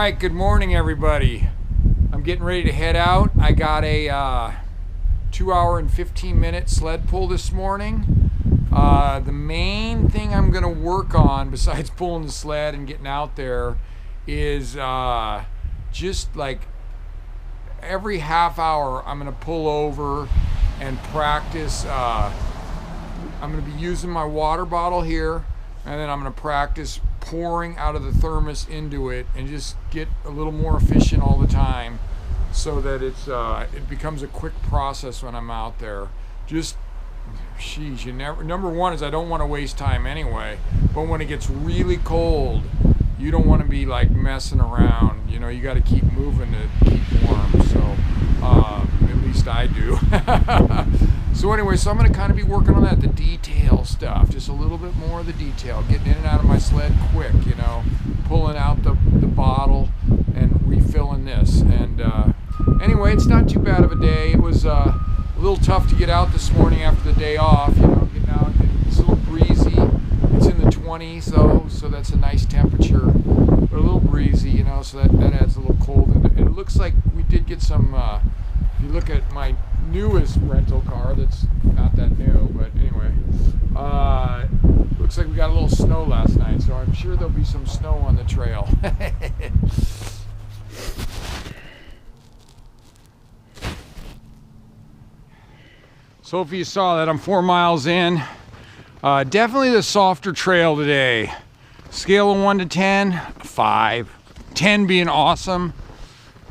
right, good morning everybody. I'm getting ready to head out. I got a 2 hour and 15-minute sled pull this morning. The main thing I'm gonna work on besides pulling the sled and getting out there is just like every half hour I'm gonna pull over and practice. I'm gonna be using my water bottle here, and then I'm gonna practice pouring out of the thermos into it and just get a little more efficient all the time so that it becomes a quick process when I'm out there. Just number one is I don't want to waste time anyway, but when it gets really cold, you don't want to be like messing around. You know, you got to keep moving to keep warm. So at least I do. So anyway, so I'm going to kind of be working on that, the detail stuff, just a little bit more of the detail, getting in and out of my sled quick, you know, pulling out the bottle and refilling this. And anyway, it's not too bad of a day. It was a little tough to get out this morning after the day off, you know, getting out. It's a little breezy. It's in the 20s though, so that's a nice temperature, but a little breezy, you know, so that adds a little cold. And it looks like we did get some, if you look at my newest rental car, that's not that new, but anyway, looks like we got a little snow last night, so I'm sure there'll be some snow on the trail. So if you saw that, I'm 4 miles in. Definitely the softer trail today. Scale of 1 to 10, 5. 10 being awesome,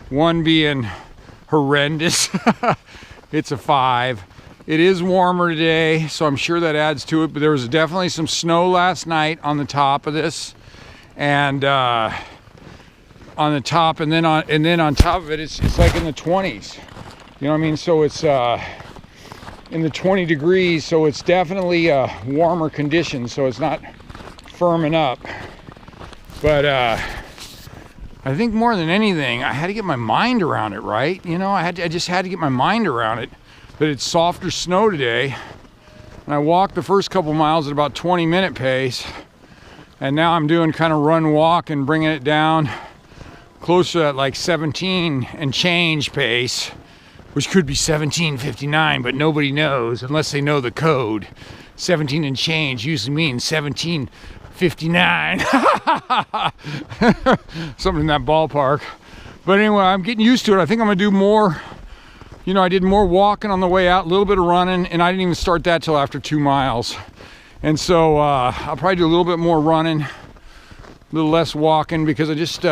1 being horrendous. It's a 5. It is warmer today, so I'm sure that adds to it, but there was definitely some snow last night on the top of this, and on the top, and then on top of it, it's like in the 20s. You know what I mean? So it's in the 20 degrees, so it's definitely warmer conditions, so it's not firming up. But I think more than anything, I had to get my mind around it, right? You know, I just had to get my mind around it, that it's softer snow today. And I walked the first couple miles at about 20-minute pace, and now I'm doing kind of run walk and bringing it down closer to that like 17 and change pace, which could be 17:59, but nobody knows unless they know the code. 17 and change usually means 17:59. Something in that ballpark. But anyway, I'm getting used to it. I think I'm gonna do more. You know, I did more walking on the way out, a little bit of running, and I didn't even start that till after 2 miles. And so I'll probably do a little bit more running, a little less walking, because I just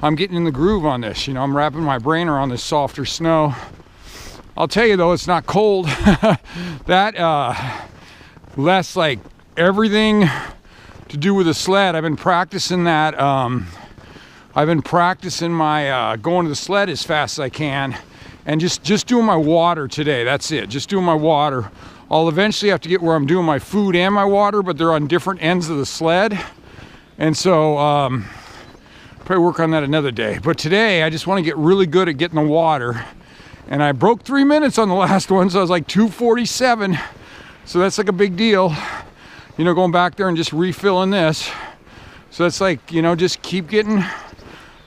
I'm getting in the groove on this. You know, I'm wrapping my brain around this softer snow. I'll tell you though, it's not cold. That less like everything to do with the sled. I've been practicing that. I've been practicing my going to the sled as fast as I can, and just doing my water today. That's it. Just doing my water. I'll eventually have to get where I'm doing my food and my water, but they're on different ends of the sled, and so probably work on that another day. But today I just want to get really good at getting the water, and I broke 3 minutes on the last one, so I was like 2:47. So that's like a big deal, you know, going back there and just refilling this. So it's like, you know, just keep getting,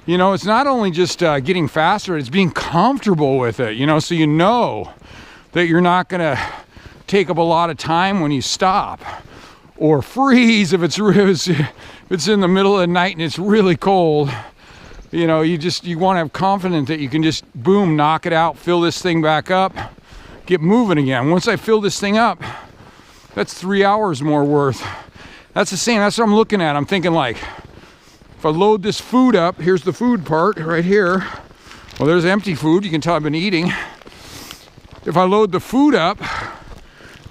you know, it's not only just getting faster, it's being comfortable with it, you know, so you know that you're not gonna take up a lot of time when you stop or freeze if it's in the middle of the night and it's really cold. You know, you want to have confidence that you can just boom, knock it out, fill this thing back up, get moving again. Once I fill this thing up, that's 3 hours more worth. That's the same. That's what I'm looking at. I'm thinking like, if I load this food up, here's the food part right here. Well, there's empty food. You can tell I've been eating. If I load the food up,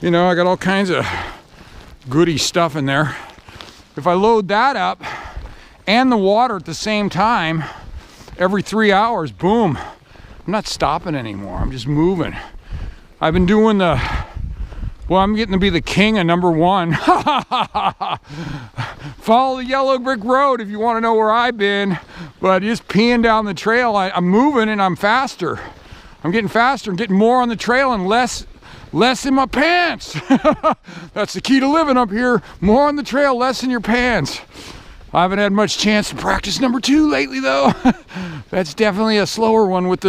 you know, I got all kinds of goody stuff in there. If I load that up and the water at the same time, every 3 hours, boom, I'm not stopping anymore. I'm just moving. I've been doing well, I'm getting to be the king of number 1. Follow the yellow brick road if you want to know where I've been. But just peeing down the trail, I'm moving and I'm faster. I'm getting faster and getting more on the trail and less in my pants. That's the key to living up here. More on the trail, less in your pants. I haven't had much chance to practice number 2 lately though. That's definitely a slower one with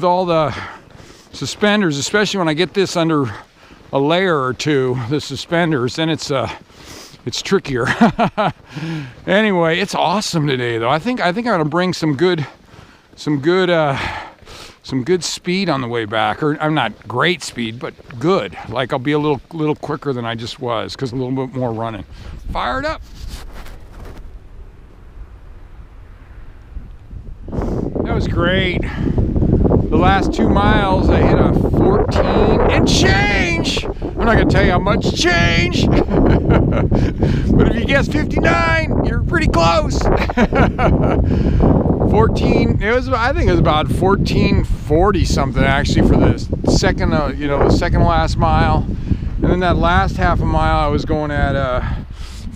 all the suspenders, especially when I get this under a layer or two, the suspenders, then it's trickier. Anyway, it's awesome today though. I think I'm gonna bring some good speed on the way back, or I'm not great speed, but good. Like I'll be a little quicker than I just was, because a little bit more running. Fired up. That was great. The last 2 miles I hit a 14 and change. I'm not gonna tell you how much change, but if you guess 59, you're pretty close. 14, I think it was about 1440 something actually for the second, the second last mile. And then that last half a mile I was going at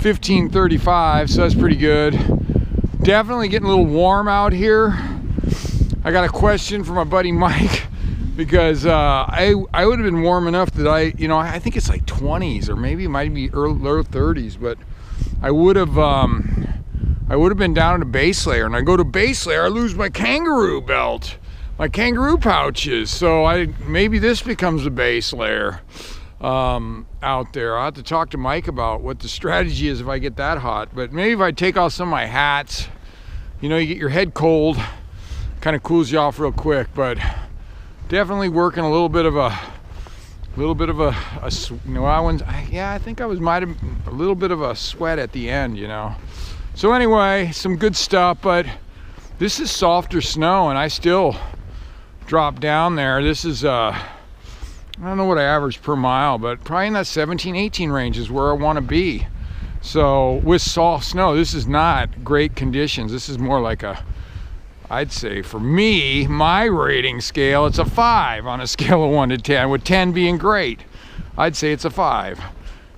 1535, so that's pretty good. Definitely getting a little warm out here. I got a question from my buddy Mike, because I would have been warm enough that I think it's like 20s, or maybe it might be low 30s, but I would have been down at a base layer, and I go to base layer, I lose my kangaroo belt, my kangaroo pouches, so maybe this becomes a base layer out there. I'll have to talk to Mike about what the strategy is if I get that hot, but maybe if I take off some of my hats, you get your head cold, kind of cools you off real quick. But definitely working a little bit of a I think I might have a little bit of a sweat at the end, So anyway, some good stuff, but this is softer snow, and I still drop down there. This is I don't know what I average per mile, but probably in that 17, 18 range is where I want to be. So with soft snow, this is not great conditions. This is more like I'd say for me, my rating scale, it's a 5 on a scale of 1 to 10, with 10 being great. I'd say it's a 5.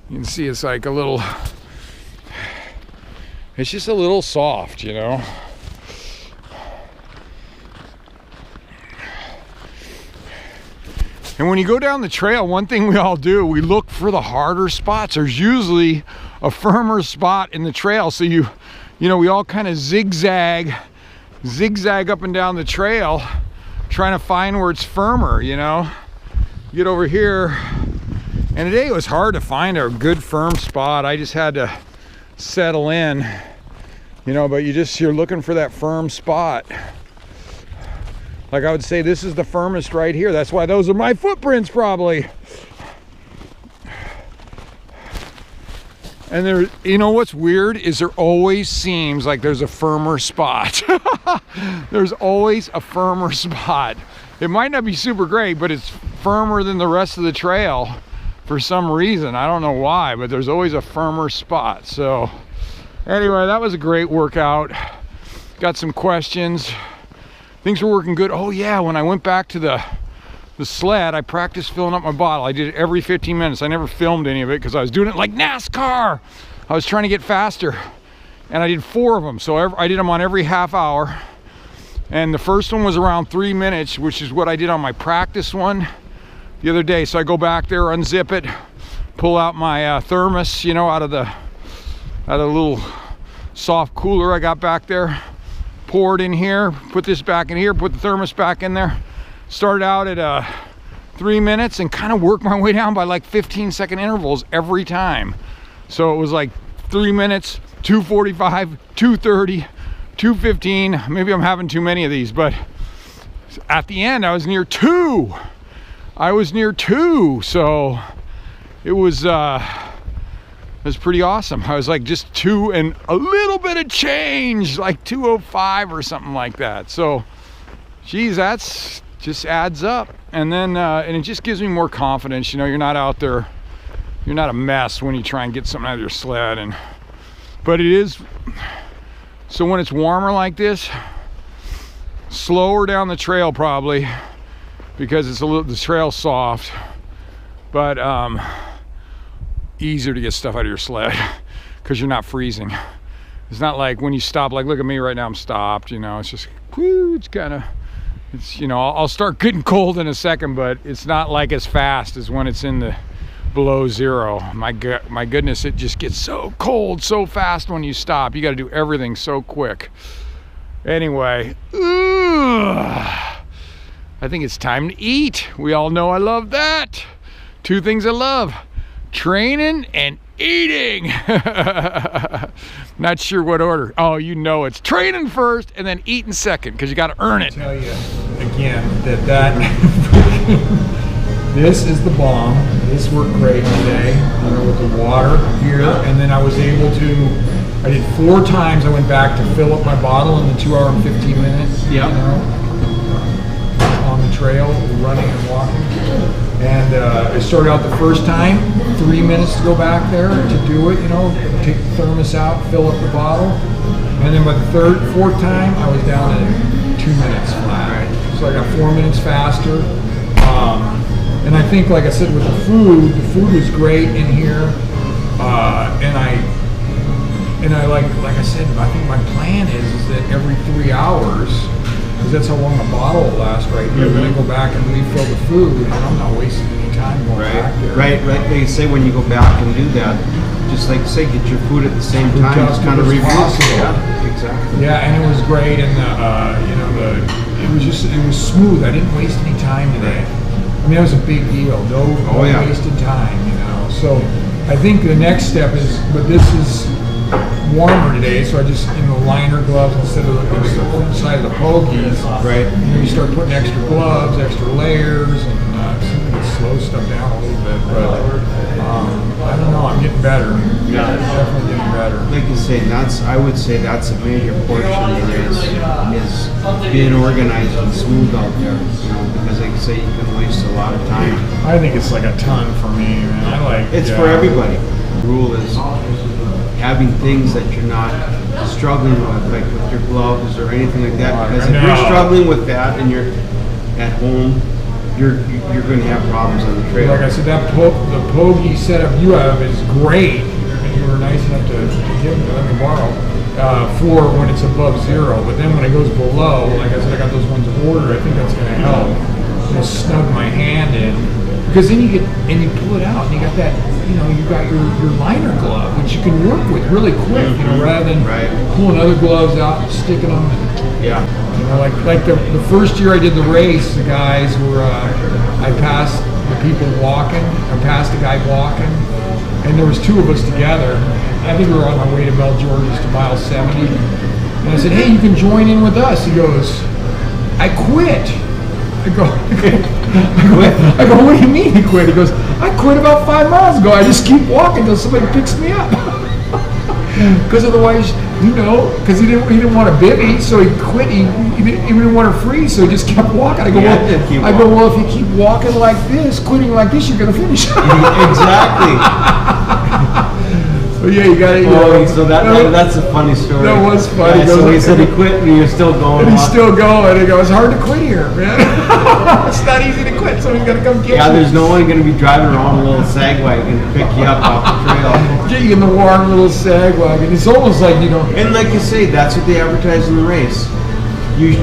You can see it's like it's just a little soft, And when you go down the trail, one thing we all do, we look for the harder spots. There's usually a firmer spot in the trail, so we all kind of zigzag up and down the trail trying to find where it's firmer. Get over here, and today it was hard to find a good firm spot. I just had to settle in, but you're looking for that firm spot. Like I would say, this is the firmest right here. That's why those are my footprints probably. And what's weird is there always seems like there's a firmer spot. There's always a firmer spot. It might not be super great, but it's firmer than the rest of the trail for some reason. I don't know why, but there's always a firmer spot. So anyway, that was a great workout. Got some questions. Things were working good. Oh yeah, when I went back to the sled, I practiced filling up my bottle. I did it every 15 minutes. I never filmed any of it because I was doing it like NASCAR. I was trying to get faster, and I did 4 of them. So I did them on every half hour. And the first one was around 3 minutes, which is what I did on my practice one the other day. So I go back there, unzip it, pull out my thermos, out of the little soft cooler I got back there, pour it in here, put this back in here, put the thermos back in there. Started out at 3 minutes and kind of worked my way down by like 15-second intervals every time. So it was like 3 minutes, 2:45, 2:30, 2:15. Maybe I'm having too many of these, but at the end I was near 2. So it was pretty awesome. I was like just 2 and a little bit of change, like 2:05 or something like that. So geez, that's just adds up. And then and it just gives me more confidence. You're not out there, you're not a mess when you try and get something out of your sled. But it is, so when it's warmer like this, slower down the trail probably, because the trail's soft, but easier to get stuff out of your sled because you're not freezing. It's not like when you stop, like look at me right now, I'm stopped, it's just whoo, it's kind of, I'll start getting cold in a second, but it's not like as fast as when it's in the below zero. My goodness, it just gets so cold so fast when you stop. You got to do everything so quick. Anyway, I think it's time to eat. We all know I love that. Two things I love: training and eating. Not sure what order. Oh, you know, it's training first and then eating second, because you got to earn it. I'll tell you again that this is the bomb. This worked great today, you know, with the water here, and then I was able to. I did 4 times. I went back to fill up my bottle in the 2 hour and 15 minutes. Yeah. You know, on the trail, running and walking. And I started out the first time, 3 minutes to go back there to do it, you know, take the thermos out, fill up the bottle. And then by the 4th time, I was down to 2 minutes flat. Right. So I got 4 minutes faster. And I think, like I said, with the food was great in here. And I like I said, I think my plan is that every 3 hours, because that's how long a bottle will last right here. Then I go back and refill the food, and I'm not wasting any time going back there. Right. They say when you go back and do that, just like say, get your food at the same time, just kind of review. Yeah, exactly. Yeah, and it was great, and it was smooth. I didn't waste any time today. I mean, that was a big deal. No wasted time, you know. So I think the next step is, but this is warmer today, so I just, in the liner gloves instead of the side of the pokies. Right. And then you start putting extra gloves, extra layers, and something to slow stuff down a little bit. But I don't know. I'm getting better. Yeah, definitely getting better. Like you say, I would say that's a major portion of it is being organized and smooth out there. You know, because like you say, you can waste a lot of time. I think it's like a ton for me, man. It's for everybody. The rule is having things that you're not struggling with, like with your gloves or anything like that. Because if you're struggling with that and you're at home, you're going to have problems on the trail. Like I said, the pokey setup you have is great. You were nice enough to give me, let me borrow, for when it's above zero. But then when it goes below, like I said, I got those ones ordered. I think that's going to help. It'll snug my hand in. Because then you pull it out and you got that, you know, you got your liner glove, which you can work with really quick, you know, rather than pulling other gloves out and sticking them. Yeah. You know, like the first year I did the race, the guys were, I passed the people walking, I passed a guy walking, and there was 2 of us together. I think we were on our way to Mel George's to mile 70. And I said, hey, you can join in with us. He goes, I quit. I go, what do you mean you quit? He goes, I quit about 5 miles ago. I just keep walking until somebody picks me up. Because otherwise, you know, because he didn't want a bivvy, so he quit. He didn't want to freeze, so he just kept walking. I go, well, if you keep walking like this, quitting like this, you're gonna finish. Exactly. But yeah, you got it. So that's a funny story. That was funny. Yeah, so he said he quit, and you're still going. And he's still going. He goes, it's hard to quit here, man. It's not easy to quit. Somebody's got to come get you. Yeah, there's no one going to be driving around a little sag wagon to pick you up off the trail. Get you in the warm little sag wagon. It's almost like, you know. And like you say, that's what they advertise in the race. You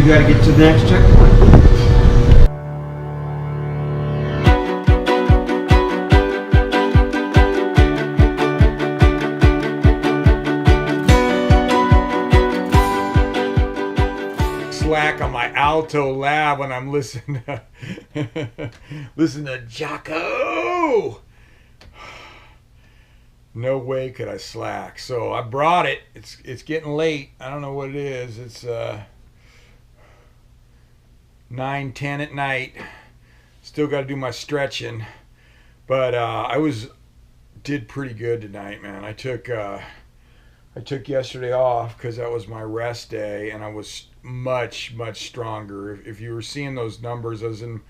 got to get to the next checkpoint. Slack on my alto lab when I'm listening to Jocko. No way could I slack. So I brought it. It's getting late. I don't know what it is. It's 9:10 at night. Still got to do my stretching, but did pretty good tonight, man. I took yesterday off because that was my rest day, and I was much stronger. If you were seeing those numbers, I was in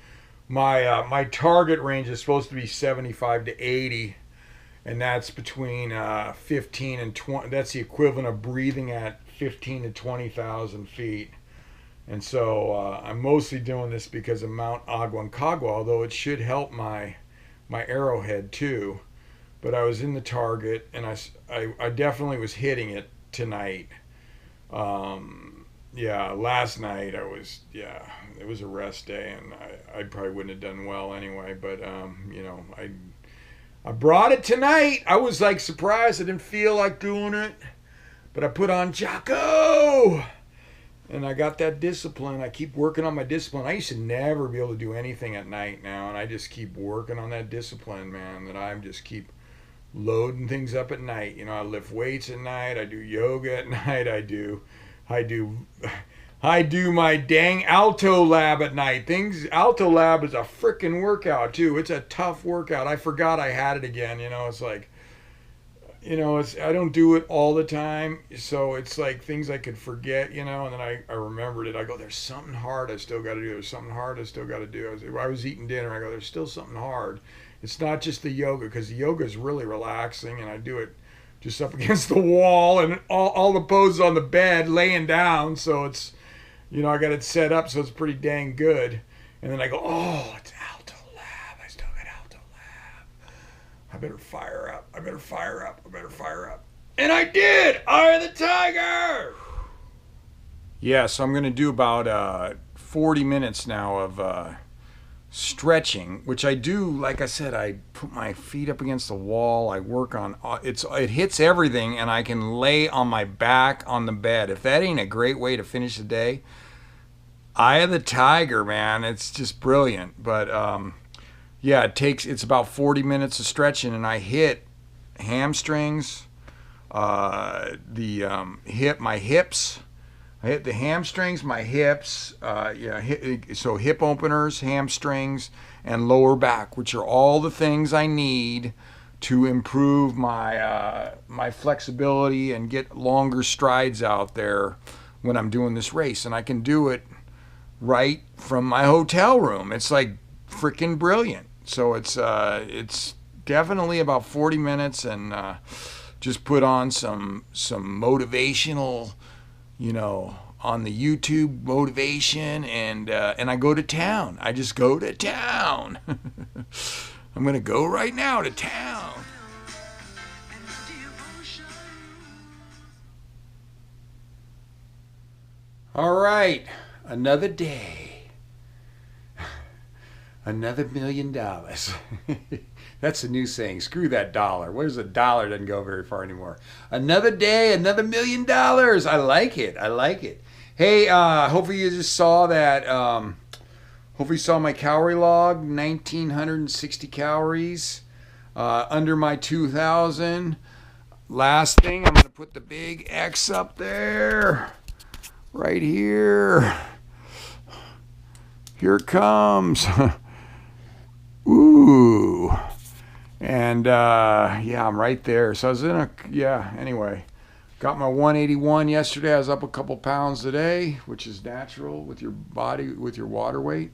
my target range is supposed to be 75 to 80, and that's between 15 and 20. That's the equivalent of breathing at 15 to 20,000 feet. And so I'm mostly doing this because of Mount Aconcagua, although it should help my arrowhead too. But I was in the target, and I definitely was hitting it tonight. yeah, last night it was a rest day, and I probably wouldn't have done well anyway. But I brought it tonight. I was like surprised. I didn't feel like doing it, but I put on Jocko, and I got that discipline. I keep working on my discipline. I used to never be able to do anything at night now, and I just keep working on that discipline, man. That I just keep loading things up at night. I lift weights at night. I do yoga at night. I do my dang Alto Lab at night. Alto Lab is a freaking workout too. It's a tough workout. I forgot I had it again. It's like, I don't do it all the time. So it's like things I could forget, and then I remembered it. I go, there's something hard I still got to do. There's something hard I still got to do. I was eating dinner. I go, there's still something hard. It's not just the yoga, because the yoga is really relaxing, and I do it just up against the wall and all the poses on the bed, laying down. So it's, I got it set up so it's pretty dang good. And then I go, oh, it's Alto Lab. I still got Alto Lab. I better fire up. And I did! Eye of the Tiger! Yeah, so I'm going to do about 40 minutes now of stretching, which I do. Like I said, I put my feet up against the wall. I work on it hits everything, and I can lay on my back on the bed. If that ain't a great way to finish the day, Eye of the Tiger, man, it's just brilliant. But yeah, it's about 40 minutes of stretching, and I hit hamstrings, my hips. I hit the hamstrings, my hips, so hip openers, hamstrings, and lower back, which are all the things I need to improve my flexibility and get longer strides out there when I'm doing this race. And I can do it right from my hotel room. It's like freaking brilliant. So it's definitely about 40 minutes, and just put on some motivational, on the YouTube motivation, and I go to town. I just go to town. I'm gonna go right now to town. All right, another day, another $1 million. That's a new saying. Screw that dollar. Where's a dollar? Doesn't go very far anymore. Another day, another $1 million. I like it. Hey, hopefully you just saw that. Hopefully you saw my calorie log. 1,960 calories. Under my 2,000. Last thing, I'm going to put the big X up there. Right here. Here it comes. Ooh. And yeah, I'm right there. So I was anyway. Got my 181 yesterday. I was up a couple pounds today, which is natural with your body, with your water weight,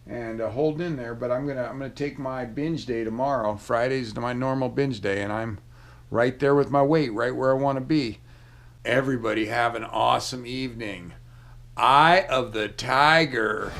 and holding in there. But I'm gonna take my binge day tomorrow. Friday's my normal binge day, and I'm right there with my weight, right where I want to be. Everybody have an awesome evening. Eye of the Tiger.